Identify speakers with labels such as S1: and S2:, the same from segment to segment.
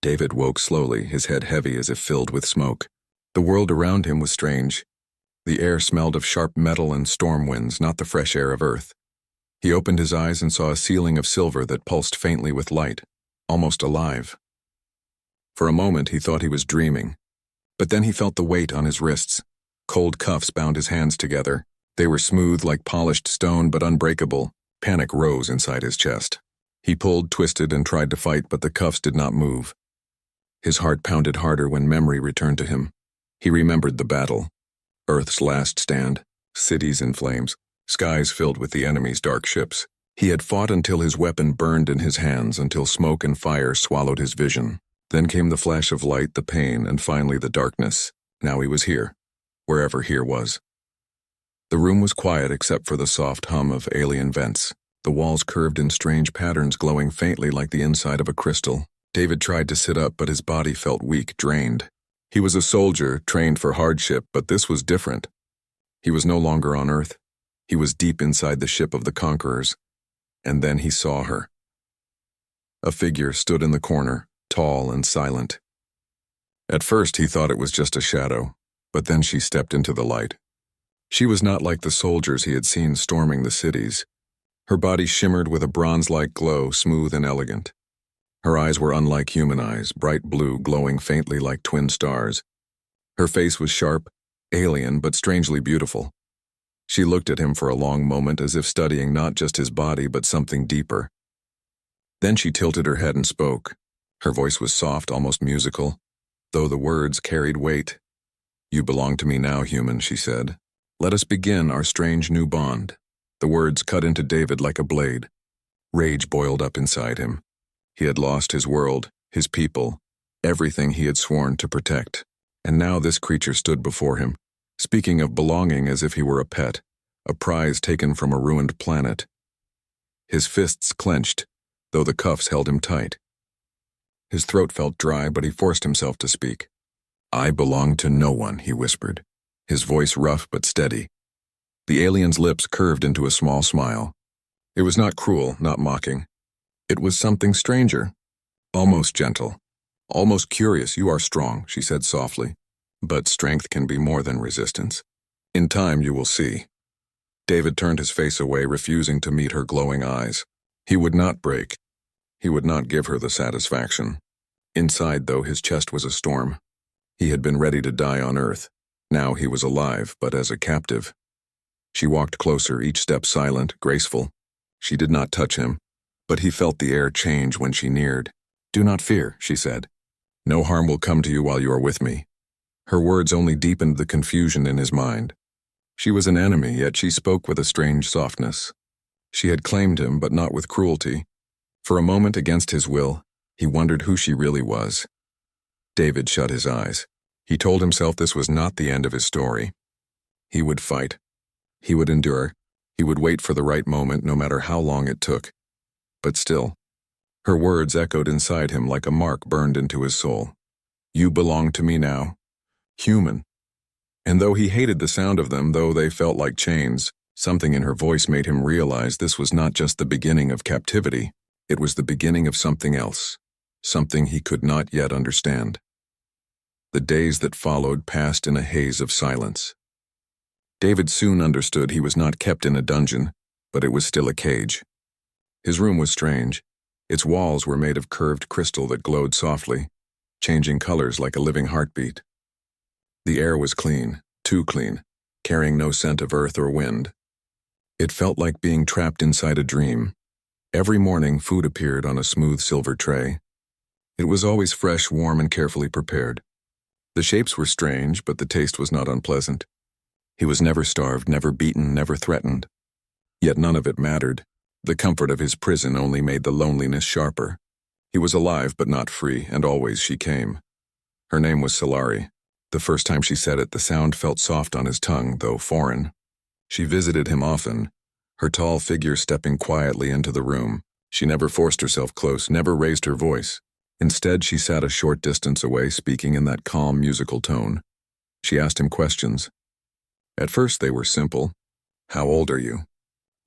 S1: David woke slowly, his head heavy as if filled with smoke. The world around him was strange. The air smelled of sharp metal and storm winds, not the fresh air of Earth. He opened his eyes and saw a ceiling of silver that pulsed faintly with light, almost alive. For a moment he thought he was dreaming, but then he felt the weight on his wrists. Cold cuffs bound his hands together. They were smooth like polished stone but unbreakable. Panic rose inside his chest. He pulled, twisted, and tried to fight, but the cuffs did not move. His heart pounded harder when memory returned to him. He remembered the battle. Earth's last stand, cities in flames, skies filled with the enemy's dark ships. He had fought until his weapon burned in his hands, until smoke and fire swallowed his vision. Then came the flash of light, the pain, and finally the darkness. Now he was here, wherever here was. The room was quiet except for the soft hum of alien vents. The walls curved in strange patterns, glowing faintly like the inside of a crystal. David tried to sit up, but his body felt weak, drained. He was a soldier, trained for hardship, but this was different. He was no longer on Earth. He was deep inside the ship of the conquerors. And then he saw her. A figure stood in the corner, tall and silent. At first he thought it was just a shadow, but then she stepped into the light. She was not like the soldiers he had seen storming the cities. Her body shimmered with a bronze-like glow, smooth and elegant. Her eyes were unlike human eyes, bright blue, glowing faintly like twin stars. Her face was sharp, alien, but strangely beautiful. She looked at him for a long moment as if studying not just his body but something deeper. Then she tilted her head and spoke. Her voice was soft, almost musical, though the words carried weight. "You belong to me now, human," she said. "Let us begin our strange new bond." The words cut into David like a blade. Rage boiled up inside him. He had lost his world, his people, everything he had sworn to protect. And now this creature stood before him, speaking of belonging as if he were a pet, a prize taken from a ruined planet. His fists clenched, though the cuffs held him tight. His throat felt dry, but he forced himself to speak. "I belong to no one," he whispered, his voice rough but steady. The alien's lips curved into a small smile. It was not cruel, not mocking. It was something stranger, almost gentle, almost curious. "You are strong," she said softly, "but strength can be more than resistance. In time you will see." David turned his face away, refusing to meet her glowing eyes. He would not break. He would not give her the satisfaction. Inside, though, his chest was a storm. He had been ready to die on Earth. Now he was alive, but as a captive. She walked closer, each step silent, graceful. She did not touch him, but he felt the air change when she neared. "Do not fear," she said. "No harm will come to you while you are with me." Her words only deepened the confusion in his mind. She was an enemy, yet she spoke with a strange softness. She had claimed him, but not with cruelty. For a moment, against his will, he wondered who she really was. David shut his eyes. He told himself this was not the end of his story. He would fight. He would endure. He would wait for the right moment, no matter how long it took. But still, her words echoed inside him like a mark burned into his soul. "You belong to me now. Human." And though he hated the sound of them, though they felt like chains, something in her voice made him realize this was not just the beginning of captivity. It was the beginning of something else, something he could not yet understand. The days that followed passed in a haze of silence. David soon understood he was not kept in a dungeon, but it was still a cage. His room was strange. Its walls were made of curved crystal that glowed softly, changing colors like a living heartbeat. The air was clean, too clean, carrying no scent of earth or wind. It felt like being trapped inside a dream. Every morning, food appeared on a smooth silver tray. It was always fresh, warm, and carefully prepared. The shapes were strange, but the taste was not unpleasant. He was never starved, never beaten, never threatened. Yet none of it mattered. The comfort of his prison only made the loneliness sharper. He was alive but not free, and always she came. Her name was Solari. The first time she said it, the sound felt soft on his tongue, though foreign. She visited him often, her tall figure stepping quietly into the room. She never forced herself close, never raised her voice. Instead, she sat a short distance away, speaking in that calm, musical tone. She asked him questions. At first they were simple. How old are you?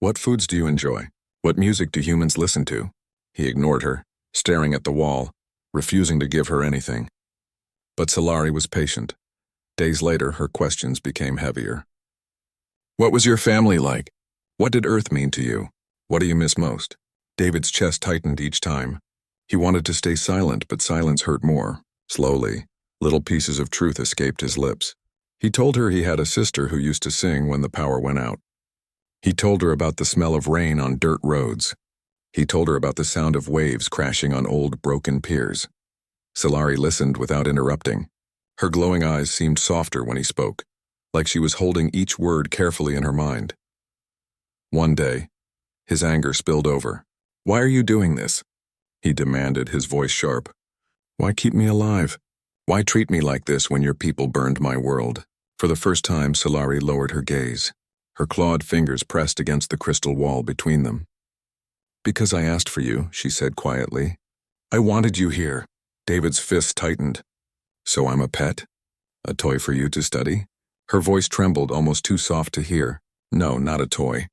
S1: What foods do you enjoy? What music do humans listen to? He ignored her, staring at the wall. refusing to give her anything. But Solari was patient. Days later, her questions became heavier. What was your family like? What did Earth mean to you? What do you miss most? David's chest tightened each time. He wanted to stay silent, but silence hurt more. Slowly, little pieces of truth escaped his lips. He told her he had a sister who used to sing when the power went out. He told her about the smell of rain on dirt roads. He told her about the sound of waves crashing on old, broken piers. Solari listened without interrupting. Her glowing eyes seemed softer when he spoke, like she was holding each word carefully in her mind. One day, his anger spilled over. Why are you doing this? He demanded, his voice sharp. Why keep me alive? Why treat me like this when your people burned my world? For the first time, Solari lowered her gaze. Her clawed fingers pressed against the crystal wall between them. Because I asked for you, she said quietly. I wanted you here. David's fist tightened. So I'm a pet? A toy for you to study? Her voice trembled, almost too soft to hear. No, not a toy.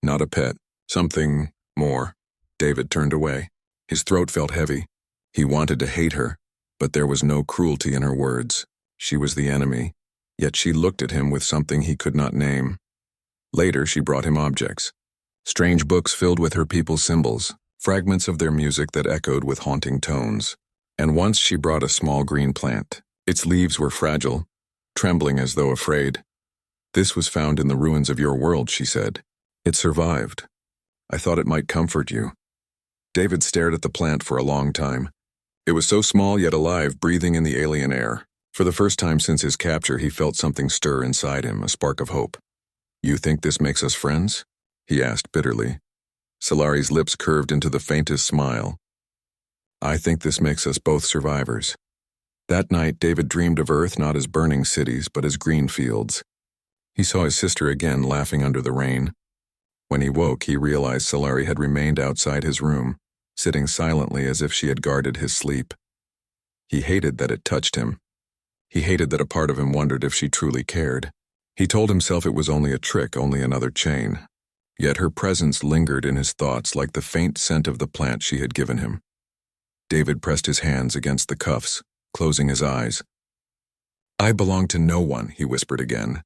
S1: Not a pet. Something more. David turned away. His throat felt heavy. He wanted to hate her, but there was no cruelty in her words. She was the enemy, yet she looked at him with something he could not name. Later, she brought him objects. Strange books filled with her people's symbols, fragments of their music that echoed with haunting tones. And once she brought a small green plant. Its leaves were fragile, trembling as though afraid. This was found in the ruins of your world, she said. It survived. I thought it might comfort you. David stared at the plant for a long time. It was so small yet alive, breathing in the alien air. For the first time since his capture, he felt something stir inside him, a spark of hope. You think this makes us friends? He asked bitterly. Solari's lips curved into the faintest smile. I think this makes us both survivors. That night, David dreamed of Earth not as burning cities, but as green fields. He saw his sister again, laughing under the rain. When he woke, he realized Solari had remained outside his room, sitting silently as if she had guarded his sleep. He hated that it touched him. He hated that a part of him wondered if she truly cared. He told himself it was only a trick, only another chain. Yet her presence lingered in his thoughts like the faint scent of the plant she had given him. David pressed his hands against the cuffs, closing his eyes. I belong to no one, he whispered again.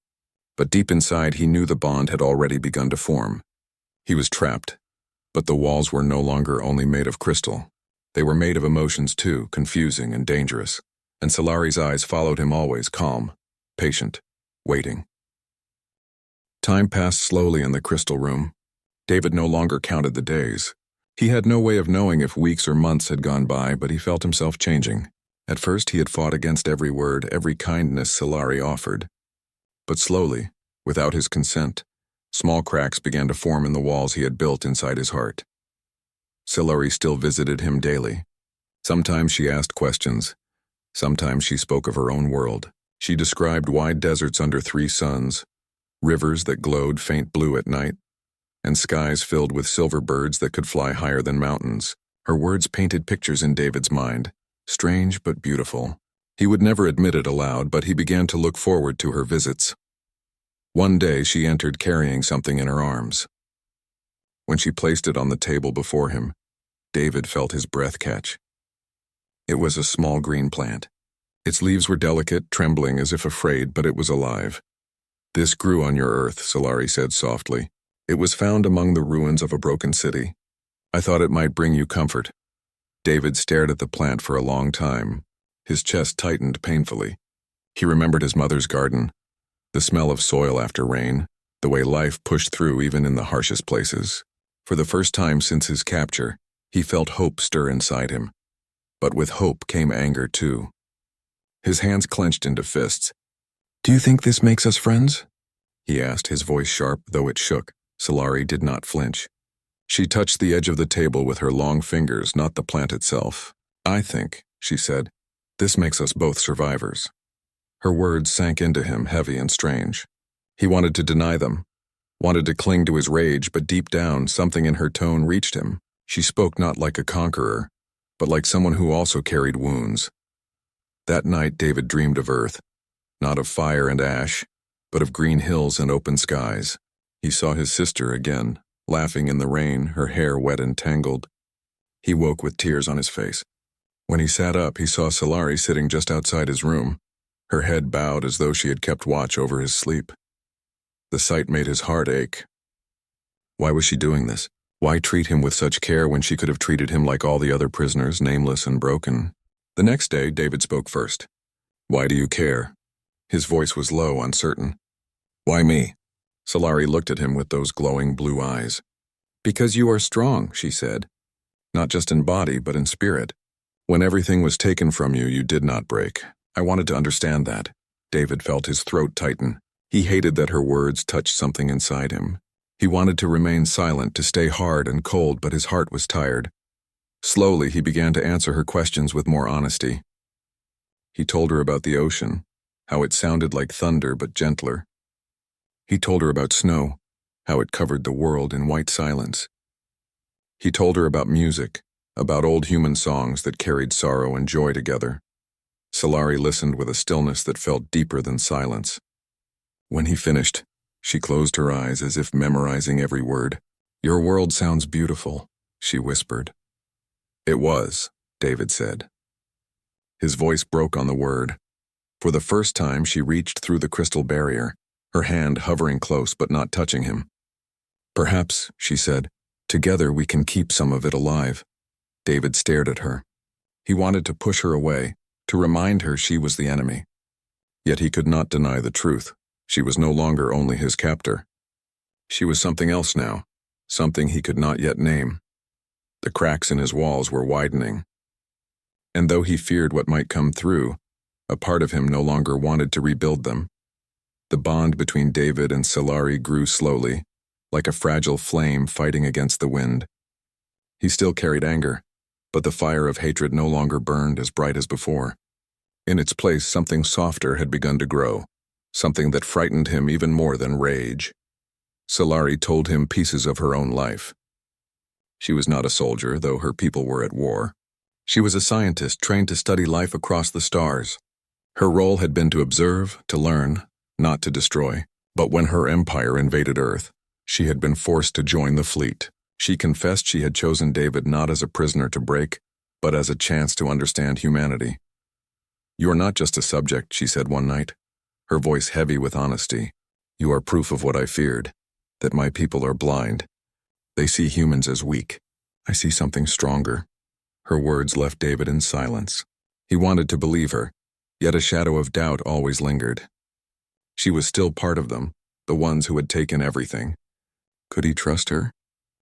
S1: But deep inside, he knew the bond had already begun to form. He was trapped, but the walls were no longer only made of crystal. They were made of emotions too, confusing and dangerous. And Solari's eyes followed him always, calm, patient, waiting. Time passed slowly in the crystal room. David no longer counted the days. He had no way of knowing if weeks or months had gone by, but he felt himself changing. At first, he had fought against every word, every kindness Solari offered. But slowly, without his consent, small cracks began to form in the walls he had built inside his heart. Solari still visited him daily. Sometimes she asked questions. Sometimes she spoke of her own world. She described wide deserts under 3 suns, rivers that glowed faint blue at night, and skies filled with silver birds that could fly higher than mountains. Her words painted pictures in David's mind, strange but beautiful. He would never admit it aloud, but he began to look forward to her visits. One day she entered carrying something in her arms. When she placed it on the table before him, David felt his breath catch. It was a small green plant. Its leaves were delicate, trembling as if afraid, but it was alive. This grew on your earth, Solari said softly. It was found among the ruins of a broken city. I thought it might bring you comfort. David stared at the plant for a long time. His chest tightened painfully. He remembered his mother's garden, the smell of soil after rain, the way life pushed through even in the harshest places. For the first time since his capture, he felt hope stir inside him. But with hope came anger too. His hands clenched into fists. Do you think this makes us friends? He asked, his voice sharp, though it shook. Solari did not flinch. She touched the edge of the table with her long fingers, not the plant itself. I think, she said, this makes us both survivors. Her words sank into him, heavy and strange. He wanted to deny them, wanted to cling to his rage, but deep down, something in her tone reached him. She spoke not like a conqueror, but like someone who also carried wounds. That night, David dreamed of Earth, not of fire and ash, but of green hills and open skies. He saw his sister again, laughing in the rain, her hair wet and tangled. He woke with tears on his face. When he sat up, he saw Solari sitting just outside his room, her head bowed as though she had kept watch over his sleep. The sight made his heart ache. Why was she doing this? Why treat him with such care when she could have treated him like all the other prisoners, nameless and broken? The next day, David spoke first. Why do you care? His voice was low, uncertain. Why me? Solari looked at him with those glowing blue eyes. Because you are strong, she said. Not just in body, but in spirit. When everything was taken from you, you did not break. I wanted to understand that. David felt his throat tighten. He hated that her words touched something inside him. He wanted to remain silent, to stay hard and cold, but his heart was tired. Slowly, he began to answer her questions with more honesty. He told her about the ocean, how it sounded like thunder but gentler. He told her about snow, how it covered the world in white silence. He told her about music, about old human songs that carried sorrow and joy together. Solari listened with a stillness that felt deeper than silence. When he finished, she closed her eyes as if memorizing every word. Your world sounds beautiful, she whispered. It was, David said. His voice broke on the word. For the first time, she reached through the crystal barrier, her hand hovering close but not touching him. Perhaps, she said, together we can keep some of it alive. David stared at her. He wanted to push her away, to remind her she was the enemy. Yet he could not deny the truth. She was no longer only his captor. She was something else now, something he could not yet name. The cracks in his walls were widening. And though he feared what might come through, a part of him no longer wanted to rebuild them. The bond between David and Solari grew slowly, like a fragile flame fighting against the wind. He still carried anger, but the fire of hatred no longer burned as bright as before. In its place, something softer had begun to grow. Something that frightened him even more than rage. Solari told him pieces of her own life. She was not a soldier, though her people were at war. She was a scientist trained to study life across the stars. Her role had been to observe, to learn, not to destroy. But when her empire invaded Earth, she had been forced to join the fleet. She confessed she had chosen David not as a prisoner to break, but as a chance to understand humanity. You are not just a subject, she said one night, her voice heavy with honesty. You are proof of what I feared, that my people are blind. They see humans as weak. I see something stronger. Her words left David in silence. He wanted to believe her, yet a shadow of doubt always lingered. She was still part of them, the ones who had taken everything. Could he trust her?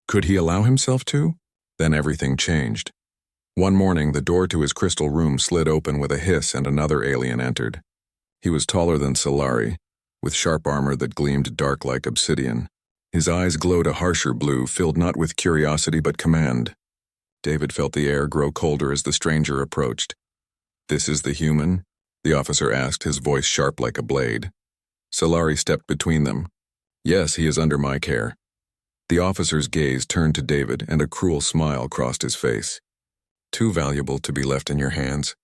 S1: Could he allow himself to? Then everything changed. One morning, the door to his crystal room slid open with a hiss and another alien entered. He was taller than Solari, with sharp armor that gleamed dark like obsidian. His eyes glowed a harsher blue, filled not with curiosity but command. David felt the air grow colder as the stranger approached. This is the human? The officer asked, his voice sharp like a blade. Solari stepped between them. Yes, he is under my care. The officer's gaze turned to David, and a cruel smile crossed his face. Too valuable to be left in your hands.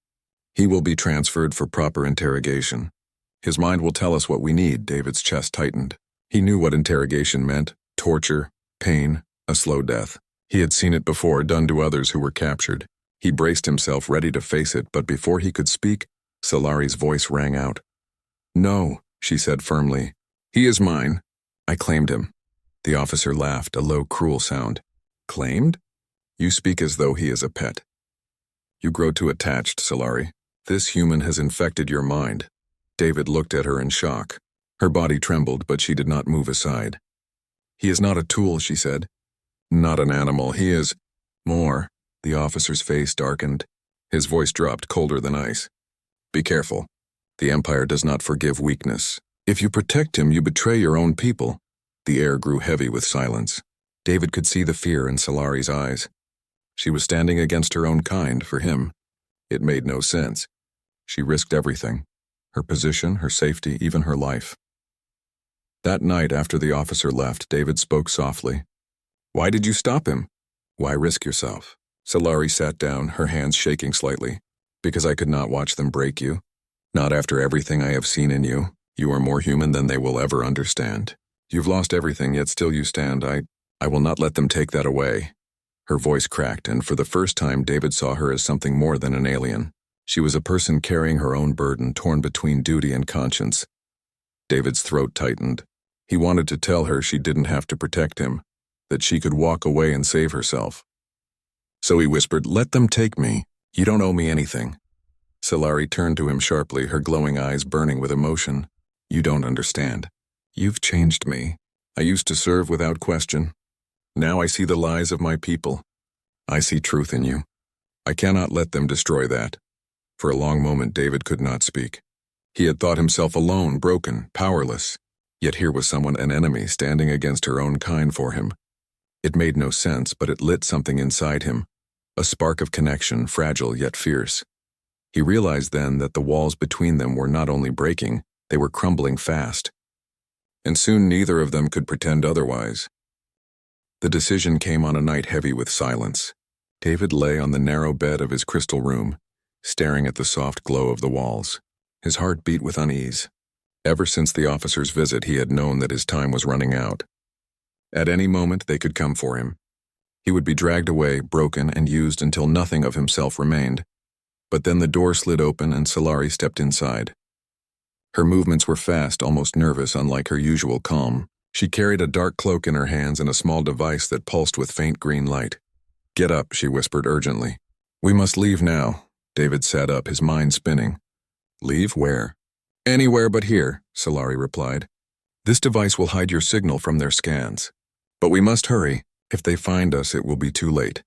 S1: He will be transferred for proper interrogation. His mind will tell us what we need. David's chest tightened. He knew what interrogation meant: torture, pain, a slow death. He had seen it before, done to others who were captured. He braced himself, ready to face it, but before he could speak, Solari's voice rang out. No, she said firmly. He is mine. I claimed him. The officer laughed, a low, cruel sound. Claimed? You speak as though he is a pet. You grow too attached, Solari. This human has infected your mind. David looked at her in shock. Her body trembled, but she did not move aside. He is not a tool, she said. Not an animal, he is more. The officer's face darkened. His voice dropped, colder than ice. Be careful. The Empire does not forgive weakness. If you protect him, you betray your own people. The air grew heavy with silence. David could see the fear in Solari's eyes. She was standing against her own kind for him. It made no sense. She risked everything. Her position, her safety, even her life. That night, after the officer left, David spoke softly. Why did you stop him? Why risk yourself? Solari sat down, her hands shaking slightly. Because I could not watch them break you. Not after everything I have seen in you. You are more human than they will ever understand. You've lost everything, yet still you stand. I will not let them take that away. Her voice cracked, and for the first time David saw her as something more than an alien. She was a person carrying her own burden, torn between duty and conscience. David's throat tightened. He wanted to tell her she didn't have to protect him, that she could walk away and save herself. So he whispered, "Let them take me. You don't owe me anything." Solari turned to him sharply, her glowing eyes burning with emotion. "You don't understand. You've changed me. I used to serve without question. Now I see the lies of my people. I see truth in you. I cannot let them destroy that." For a long moment, David could not speak. He had thought himself alone, broken, powerless. Yet here was someone, an enemy, standing against her own kind for him. It made no sense, but it lit something inside him, a spark of connection, fragile yet fierce. He realized then that the walls between them were not only breaking, they were crumbling fast. And soon neither of them could pretend otherwise. The decision came on a night heavy with silence. David lay on the narrow bed of his crystal room, staring at the soft glow of the walls. His heart beat with unease. Ever since the officer's visit, he had known that his time was running out. At any moment, they could come for him. He would be dragged away, broken and used until nothing of himself remained. But then the door slid open and Solari stepped inside. Her movements were fast, almost nervous, unlike her usual calm. She carried a dark cloak in her hands and a small device that pulsed with faint green light. "Get up," she whispered urgently. "We must leave now." David sat up, his mind spinning. "Leave where?" "Anywhere but here," Solari replied. "This device will hide your signal from their scans. But we must hurry. If they find us, it will be too late."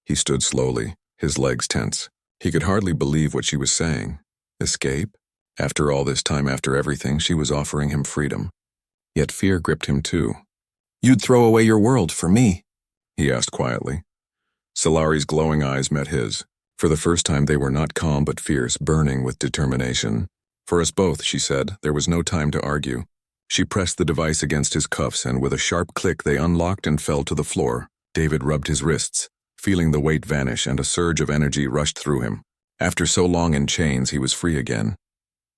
S1: He stood slowly, his legs tense. He could hardly believe what she was saying. Escape? After all this time, after everything, she was offering him freedom. Yet fear gripped him too. "You'd throw away your world for me?" he asked quietly. Solari's glowing eyes met his. For the first time they were not calm but fierce, burning with determination. "For us both," she said. There was no time to argue. She pressed the device against his cuffs, and with a sharp click they unlocked and fell to the floor. David rubbed his wrists, feeling the weight vanish, and a surge of energy rushed through him. After so long in chains, he was free again.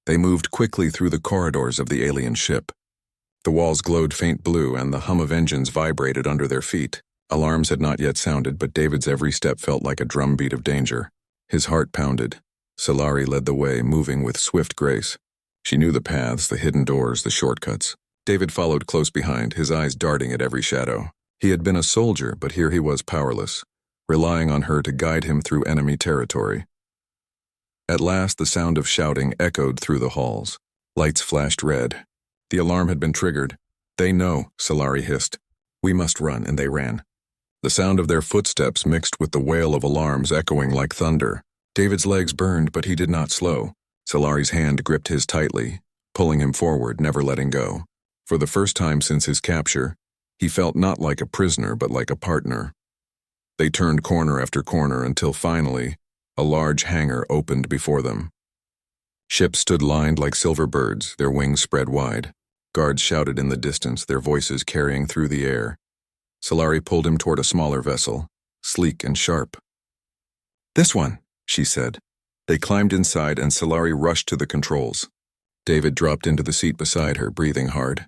S1: They moved quickly through the corridors of the alien ship. The walls glowed faint blue, and the hum of engines vibrated under their feet. Alarms had not yet sounded, but David's every step felt like a drumbeat of danger. His heart pounded. Solari led the way, moving with swift grace. She knew the paths, the hidden doors, the shortcuts. David followed close behind, his eyes darting at every shadow. He had been a soldier, but here he was powerless, relying on her to guide him through enemy territory. At last, the sound of shouting echoed through the halls. Lights flashed red. The alarm had been triggered. "They know," Solari hissed. "We must run," and they ran. The sound of their footsteps mixed with the wail of alarms echoing like thunder. David's legs burned, but he did not slow. Solari's hand gripped his tightly, pulling him forward, never letting go. For the first time since his capture, he felt not like a prisoner, but like a partner. They turned corner after corner until finally, a large hangar opened before them. Ships stood lined like silver birds, their wings spread wide. Guards shouted in the distance, their voices carrying through the air. Solari pulled him toward a smaller vessel, sleek and sharp. "This one," she said. They climbed inside and Solari rushed to the controls. David dropped into the seat beside her, breathing hard.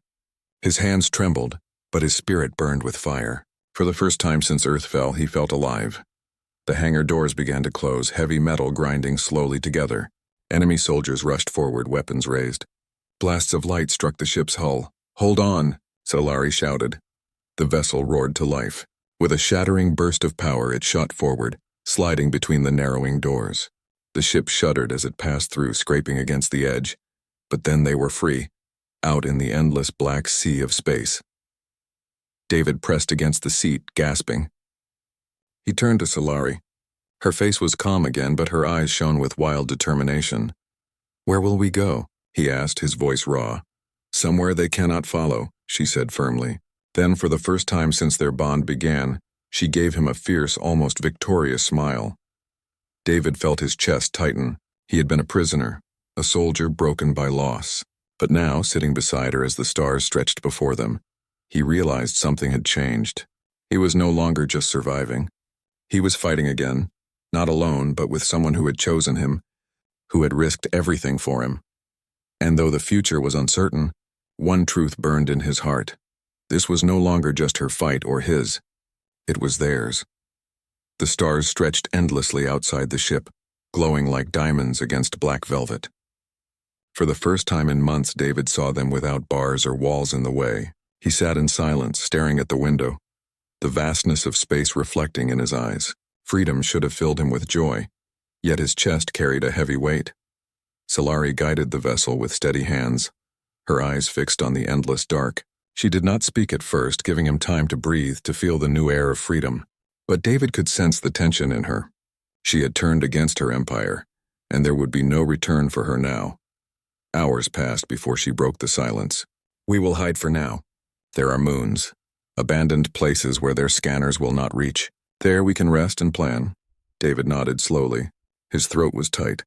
S1: His hands trembled, but his spirit burned with fire. For the first time since Earth fell, he felt alive. The hangar doors began to close, heavy metal grinding slowly together. Enemy soldiers rushed forward, weapons raised. Blasts of light struck the ship's hull. "Hold on," Solari shouted. The vessel roared to life. With a shattering burst of power, it shot forward, sliding between the narrowing doors. The ship shuddered as it passed through, scraping against the edge. But then they were free, out in the endless black sea of space. David pressed against the seat, gasping. He turned to Solari. Her face was calm again, but her eyes shone with wild determination. "Where will we go?" he asked, his voice raw. "Somewhere they cannot follow," she said firmly. Then, for the first time since their bond began, she gave him a fierce, almost victorious smile. David felt his chest tighten. He had been a prisoner, a soldier broken by loss. But now, sitting beside her as the stars stretched before them, he realized something had changed. He was no longer just surviving. He was fighting again, not alone, but with someone who had chosen him, who had risked everything for him. And though the future was uncertain, one truth burned in his heart. This was no longer just her fight or his. It was theirs. The stars stretched endlessly outside the ship, glowing like diamonds against black velvet. For the first time in months, David saw them without bars or walls in the way. He sat in silence, staring at the window, the vastness of space reflecting in his eyes. Freedom should have filled him with joy, yet his chest carried a heavy weight. Solari guided the vessel with steady hands, her eyes fixed on the endless dark. She did not speak at first, giving him time to breathe, to feel the new air of freedom. But David could sense the tension in her. She had turned against her empire, and there would be no return for her now. Hours passed before she broke the silence. "We will hide for now. There are moons, abandoned places where their scanners will not reach. There we can rest and plan." David nodded slowly. His throat was tight.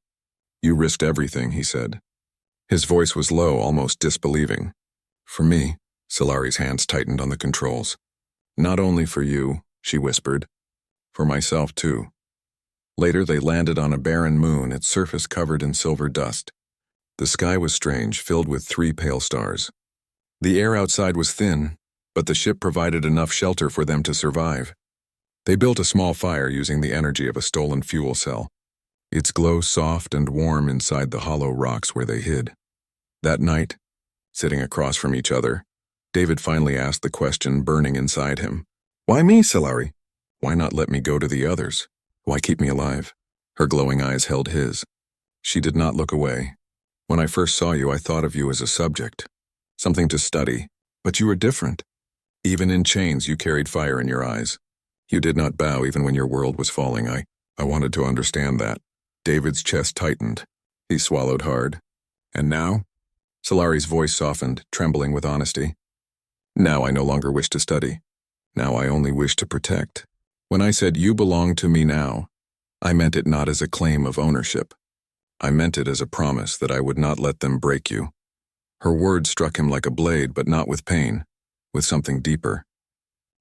S1: "You risked everything," he said. His voice was low, almost disbelieving. "For me," Solari's hands tightened on the controls. "Not only for you," she whispered. "For myself, too." Later they landed on a barren moon, its surface covered in silver dust. The sky was strange, filled with 3 pale stars. The air outside was thin, but the ship provided enough shelter for them to survive. They built a small fire using the energy of a stolen fuel cell, its glow soft and warm inside the hollow rocks where they hid. That night, sitting across from each other, David finally asked the question burning inside him. "Why me, Solari? Why not let me go to the others? Why keep me alive?" Her glowing eyes held his. She did not look away. "When I first saw you, I thought of you as a subject, something to study, but you were different. Even in chains, you carried fire in your eyes. You did not bow even when your world was falling. I wanted to understand that." David's chest tightened. He swallowed hard. "And now?" Solari's voice softened, trembling with honesty. "Now I no longer wish to study. Now I only wish to protect. When I said you belong to me now, I meant it not as a claim of ownership. I meant it as a promise that I would not let them break you." Her words struck him like a blade, but not with pain, with something deeper.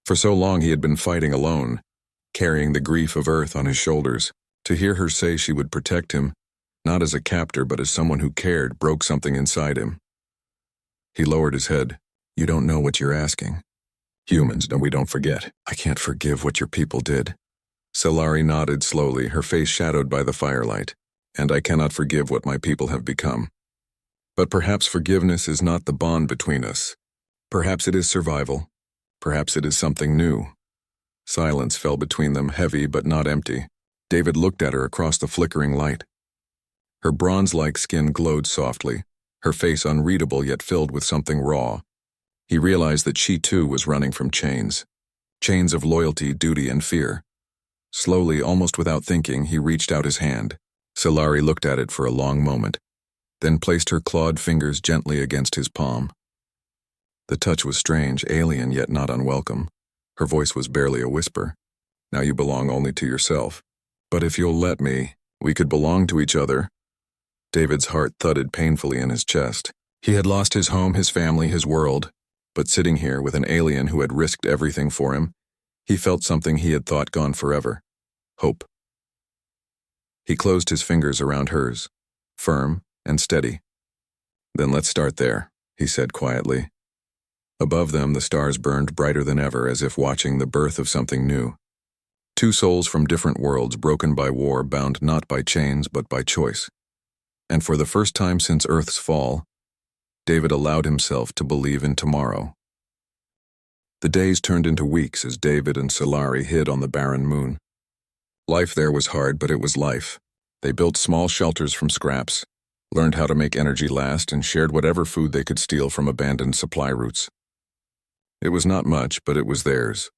S1: For so long he had been fighting alone, carrying the grief of Earth on his shoulders. To hear her say she would protect him, not as a captor but as someone who cared, broke something inside him. He lowered his head. "You don't know what you're asking. Humans, no, we don't forget. I can't forgive what your people did." Solari nodded slowly, her face shadowed by the firelight. "And I cannot forgive what my people have become. But perhaps forgiveness is not the bond between us. Perhaps it is survival. Perhaps it is something new." Silence fell between them, heavy but not empty. David looked at her across the flickering light. Her bronze-like skin glowed softly, her face unreadable yet filled with something raw. He realized that she too was running from chains. Chains of loyalty, duty, and fear. Slowly, almost without thinking, he reached out his hand. Solari looked at it for a long moment, then placed her clawed fingers gently against his palm. The touch was strange, alien, yet not unwelcome. Her voice was barely a whisper. "Now you belong only to yourself. But if you'll let me, we could belong to each other." David's heart thudded painfully in his chest. He had lost his home, his family, his world, but sitting here with an alien who had risked everything for him, he felt something he had thought gone forever. Hope. He closed his fingers around hers, firm and steady. "Then let's start there," he said quietly. Above them, the stars burned brighter than ever, as if watching the birth of something new. 2 souls from different worlds, broken by war, bound not by chains but by choice. And for the first time since Earth's fall, David allowed himself to believe in tomorrow. The days turned into weeks as David and Solari hid on the barren moon. Life there was hard, but it was life. They built small shelters from scraps, learned how to make energy last, and shared whatever food they could steal from abandoned supply routes. It was not much, but it was theirs.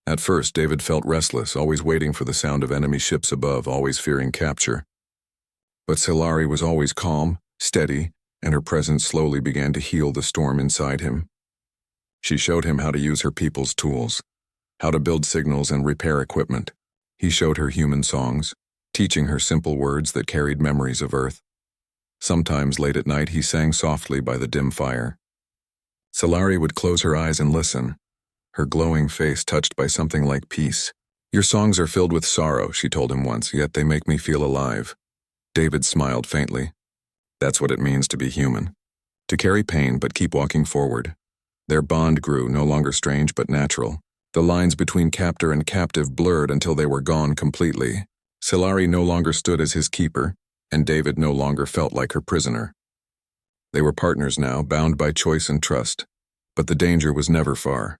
S1: At first, David felt restless, always waiting for the sound of enemy ships above, always fearing capture. But Solari was always calm, steady, and her presence slowly began to heal the storm inside him. She showed him how to use her people's tools, how to build signals and repair equipment. He showed her human songs, teaching her simple words that carried memories of Earth. Sometimes late at night he sang softly by the dim fire. Solari would close her eyes and listen, her glowing face touched by something like peace. "Your songs are filled with sorrow," she told him once, "yet they make me feel alive." David smiled faintly. That's what it means to be human. To carry pain but keep walking forward. Their bond grew, no longer strange but natural, The lines between captor and captive blurred until they were gone completely. Silari no longer stood as his keeper, and David no longer felt like her prisoner. They were partners now, bound by choice and trust. But the danger was never far.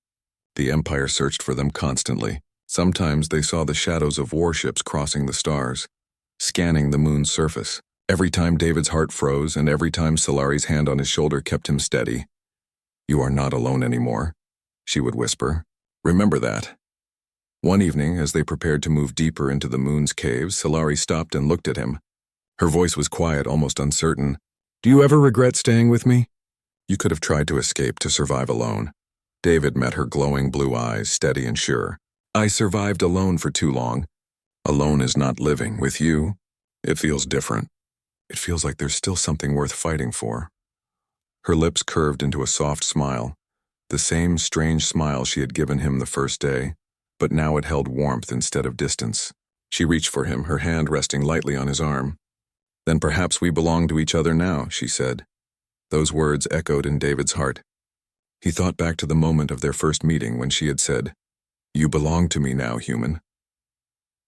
S1: The Empire searched for them constantly. Sometimes they saw the shadows of warships crossing the stars, scanning the moon's surface. Every time David's heart froze, and every time Silari's hand on his shoulder kept him steady. "You are not alone anymore," she would whisper. "Remember that." One evening, as they prepared to move deeper into the moon's caves, Silari stopped and looked at him. Her voice was quiet, almost uncertain. "Do you ever regret staying with me? You could have tried to escape, to survive alone." David met her glowing blue eyes, steady and sure. "I survived alone for too long. Alone is not living. With you, it feels different. It feels like there's still something worth fighting for." Her lips curved into a soft smile, the same strange smile she had given him the first day, but now it held warmth instead of distance. She reached for him, her hand resting lightly on his arm. "Then perhaps we belong to each other now," she said. Those words echoed in David's heart. He thought back to the moment of their first meeting when she had said, "You belong to me now, human."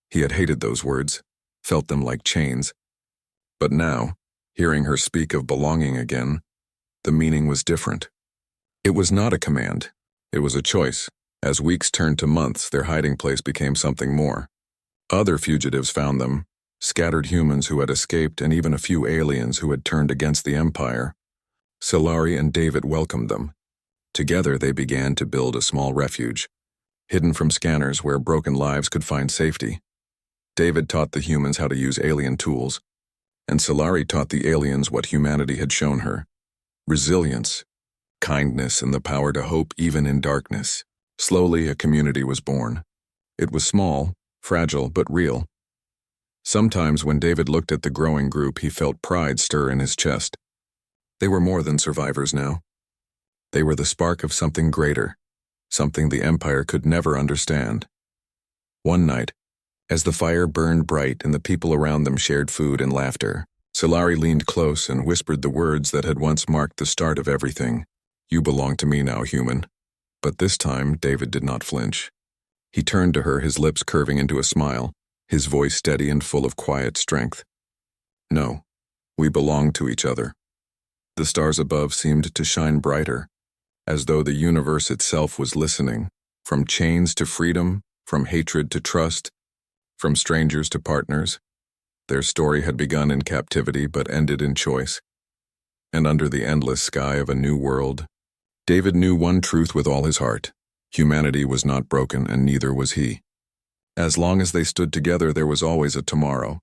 S1: He had hated those words, felt them like chains. But now, hearing her speak of belonging again, the meaning was different. It was not a command. It was a choice. As weeks turned to months, their hiding place became something more. Other fugitives found them, scattered humans who had escaped, and even a few aliens who had turned against the Empire. Silari and David welcomed them. Together they began to build a small refuge, hidden from scanners where broken lives could find safety. David taught the humans how to use alien tools, and Silari taught the aliens what humanity had shown her: resilience, kindness, and the power to hope even in darkness. Slowly, a community was born. It was small, fragile, but real. Sometimes when David looked at the growing group, he felt pride stir in his chest. They were more than survivors now. They were the spark of something greater, something the Empire could never understand. One night, as the fire burned bright and the people around them shared food and laughter, Silari leaned close and whispered the words that had once marked the start of everything. "You belong to me now, human." But this time, David did not flinch. He turned to her, his lips curving into a smile, his voice steady and full of quiet strength. "No, we belong to each other." The stars above seemed to shine brighter, as though the universe itself was listening, from chains to freedom, from hatred to trust, from strangers to partners. Their story had begun in captivity but ended in choice. And under the endless sky of a new world, David knew one truth with all his heart: humanity was not broken, and neither was he. As long as they stood together, there was always a tomorrow,